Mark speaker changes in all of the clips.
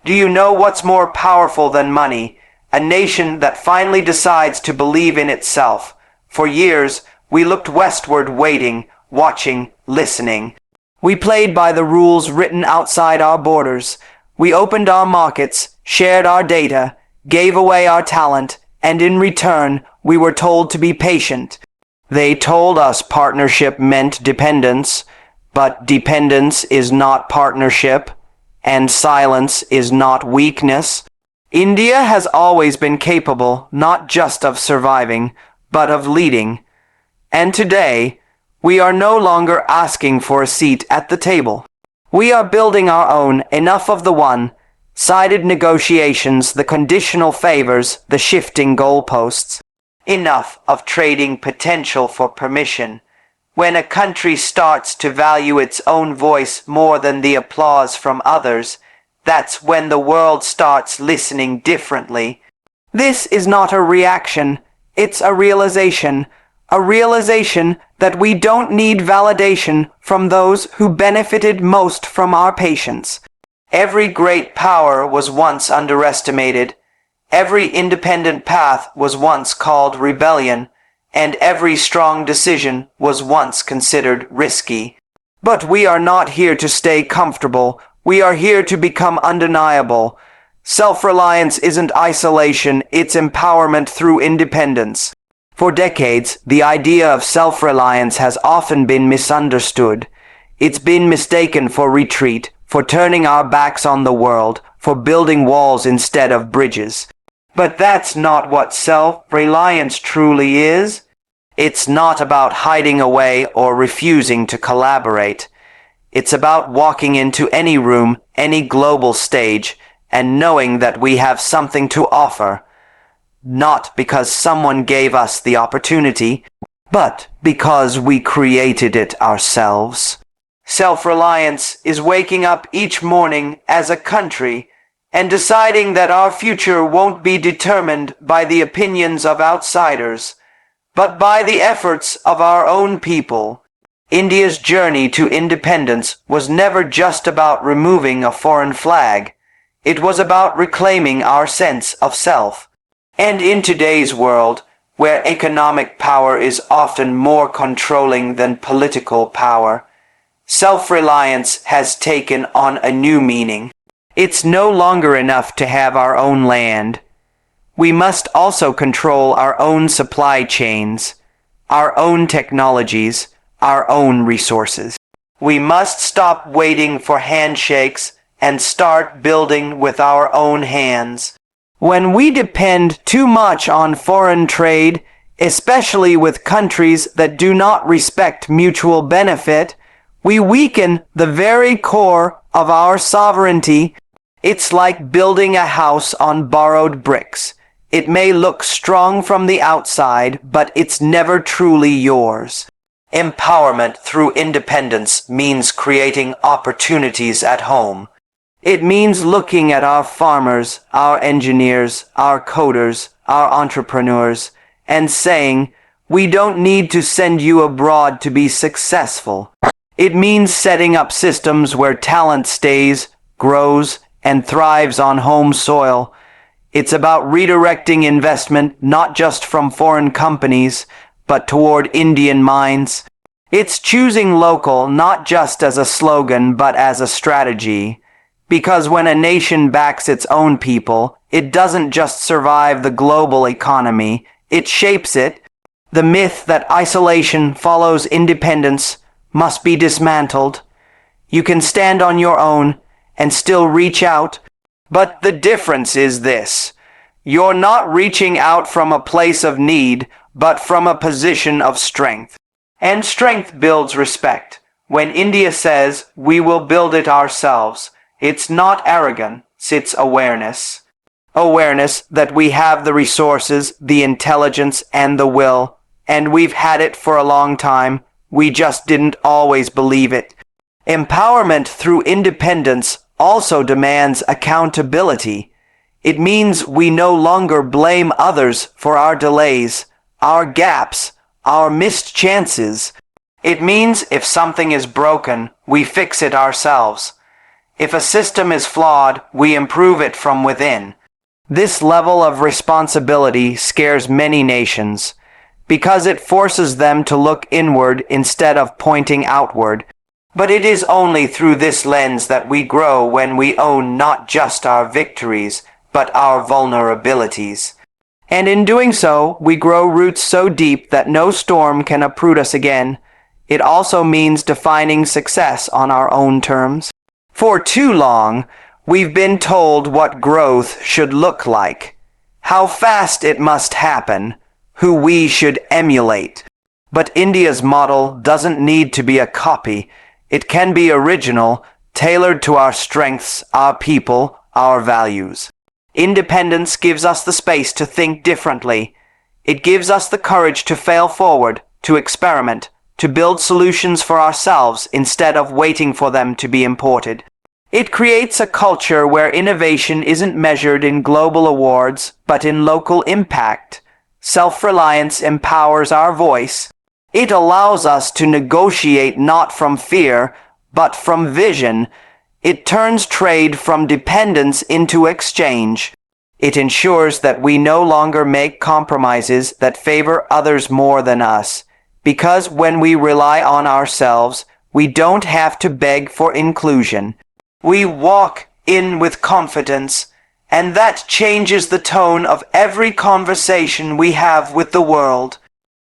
Speaker 1: Do you know what's more powerful than money? A nation that finally decides to believe in itself. For years, we looked westward waiting, watching, listening. We played by the rules written outside our borders. We opened our markets, shared our data, gave away our talent, and in return, we were told to be patient. They told us partnership meant dependence, but dependence is not partnership, and silence is not weakness. India has always been capable not just of surviving, but of leading. And today, we are no longer asking for a seat at the table. We are building our own, enough of the one-sided negotiations, the conditional favors, the shifting goalposts. Enough of trading potential for permission. When a country starts to value its own voice more than the applause from others, that's when the world starts listening differently. This is not a reaction, it's a realization that we don't need validation from those who benefited most from our patience. Every great power was once underestimated, every independent path was once called rebellion, and every strong decision was once considered risky. But we are not here to stay comfortable. We are here to become undeniable. Self-reliance isn't isolation, it's empowerment through independence. For decades, the idea of self-reliance has often been misunderstood. It's been mistaken for retreat, for turning our backs on the world, for building walls instead of bridges. But that's not what self-reliance truly is. It's not about hiding away or refusing to collaborate. It's about walking into any room, any global stage, and knowing that we have something to offer. Not because someone gave us the opportunity, but because we created it ourselves. Self-reliance is waking up each morning as a country and deciding that our future won't be determined by the opinions of outsiders, but by the efforts of our own people. India's journey to independence was never just about removing a foreign flag. It was about reclaiming our sense of self. And in today's world, where economic power is often more controlling than political power, self-reliance has taken on a new meaning. It's no longer enough to have our own land. We must also control our own supply chains, our own technologies, our own resources. We must stop waiting for handshakes and start building with our own hands. When we depend too much on foreign trade, especially with countries that do not respect mutual benefit, we weaken the very core of our sovereignty. It's like building a house on borrowed bricks. It may look strong from the outside, but it's never truly yours. Empowerment through independence means creating opportunities at home. It means looking at our farmers, our engineers, our coders, our entrepreneurs, and saying, we don't need to send you abroad to be successful. It means setting up systems where talent stays, grows, and thrives on home soil. It's about redirecting investment not just from foreign companies, but toward Indian minds. It's choosing local not just as a slogan, but as a strategy. Because when a nation backs its own people, it doesn't just survive the global economy, it shapes it. The myth that isolation follows independence must be dismantled. You can stand on your own and still reach out, but the difference is this. You're not reaching out from a place of need, but from a position of strength. And strength builds respect. When India says, we will build it ourselves, it's not arrogance, it's awareness. Awareness that we have the resources, the intelligence, and the will, and we've had it for a long time. We just didn't always believe it. Empowerment through independence also demands accountability. It means we no longer blame others for our delays, our gaps, our missed chances. It means if something is broken, we fix it ourselves. If a system is flawed, we improve it from within. This level of responsibility scares many nations, because it forces them to look inward instead of pointing outward. But it is only through this lens that we grow, when we own not just our victories, but our vulnerabilities. And in doing so, we grow roots so deep that no storm can uproot us again. It also means defining success on our own terms. For too long, we've been told what growth should look like, how fast it must happen, who we should emulate. But India's model doesn't need to be a copy. It can be original, tailored to our strengths, our people, our values. Independence gives us the space to think differently. It gives us the courage to fail forward, to experiment, to build solutions for ourselves instead of waiting for them to be imported. It creates a culture where innovation isn't measured in global awards, but in local impact. Self-reliance empowers our voice. It allows us to negotiate not from fear, but from vision. It turns trade from dependence into exchange. It ensures that we no longer make compromises that favor others more than us, because when we rely on ourselves, we don't have to beg for inclusion. We walk in with confidence, and that changes the tone of every conversation we have with the world.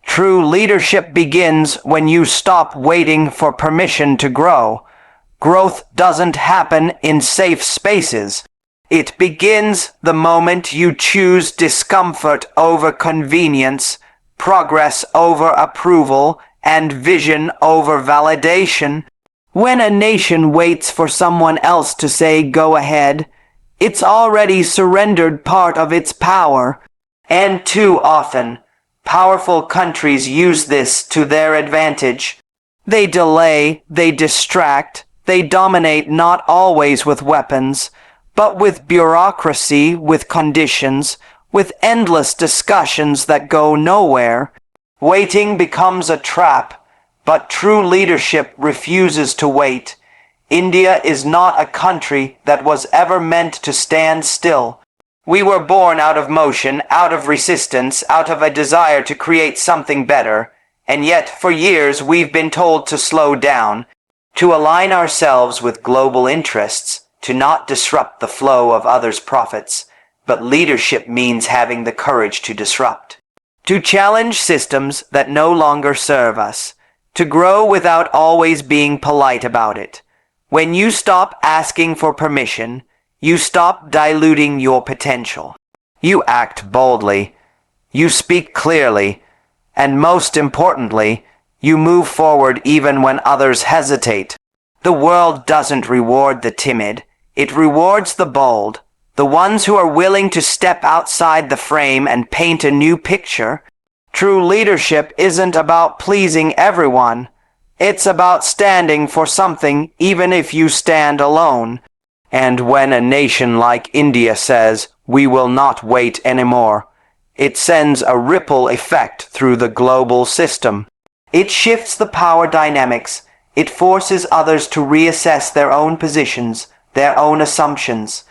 Speaker 1: True leadership begins when you stop waiting for permission to grow. Growth doesn't happen in safe spaces. It begins the moment you choose discomfort over convenience, progress over approval, and vision over validation. When a nation waits for someone else to say go ahead, it's already surrendered part of its power. And too often, powerful countries use this to their advantage. They delay, they distract, they dominate, not always with weapons, but with bureaucracy, with conditions, with endless discussions that go nowhere. Waiting becomes a trap, but true leadership refuses to wait. India is not a country that was ever meant to stand still. We were born out of motion, out of resistance, out of a desire to create something better, and yet for years we've been told to slow down, to align ourselves with global interests, to not disrupt the flow of others' profits. But leadership means having the courage to disrupt, to challenge systems that no longer serve us, to grow without always being polite about it. When you stop asking for permission, you stop diluting your potential. You act boldly, you speak clearly, and most importantly, you move forward even when others hesitate. The world doesn't reward the timid, it rewards the bold, the ones who are willing to step outside the frame and paint a new picture. True leadership isn't about pleasing everyone. It's about standing for something even if you stand alone. And when a nation like India says, "We will not wait anymore," it sends a ripple effect through the global system. It shifts the power dynamics. It forces others to reassess their own positions, their own assumptions.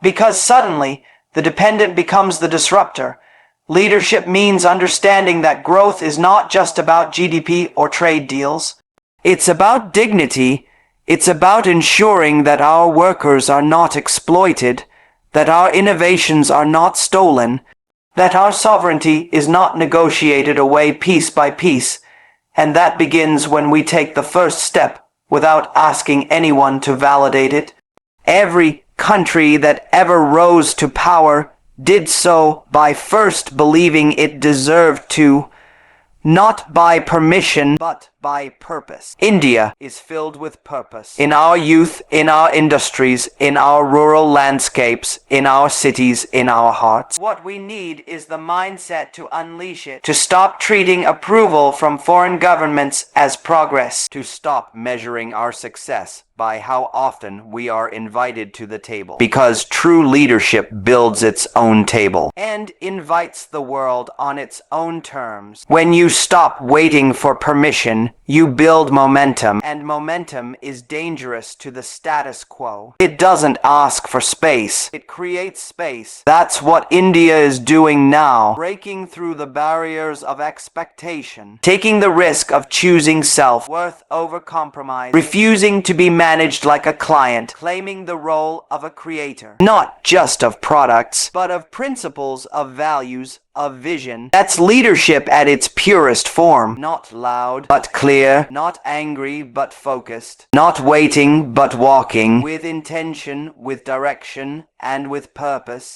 Speaker 1: Because suddenly, the dependent becomes the disruptor. Leadership means understanding that growth is not just about GDP or trade deals. It's about dignity. It's about ensuring that our workers are not exploited, that our innovations are not stolen, that our sovereignty is not negotiated away piece by piece, and that begins when we take the first step without asking anyone to validate it. Every country that ever rose to power did so by first believing it deserved to, not by permission, but by purpose. India is filled with purpose. In our youth, in our industries, in our rural landscapes, in our cities, in our hearts. What we need is the mindset to unleash it, to stop treating approval from foreign governments as progress, to stop measuring our success by how often we are invited to the table. Because true leadership builds its own table and invites the world on its own terms. When you stop waiting for permission, vision, you build momentum, and momentum is dangerous to the status quo. It doesn't ask for space, it creates space. That's what India is doing now, breaking through the barriers of expectation, taking the risk of choosing self-worth over compromise, refusing to be managed like a client, claiming the role of a creator, not just of products, but of principles, of values, of vision. That's leadership at its purest form. Not loud, but clear. Not angry, but focused. Not waiting, but walking. With intention, with direction, and with purpose.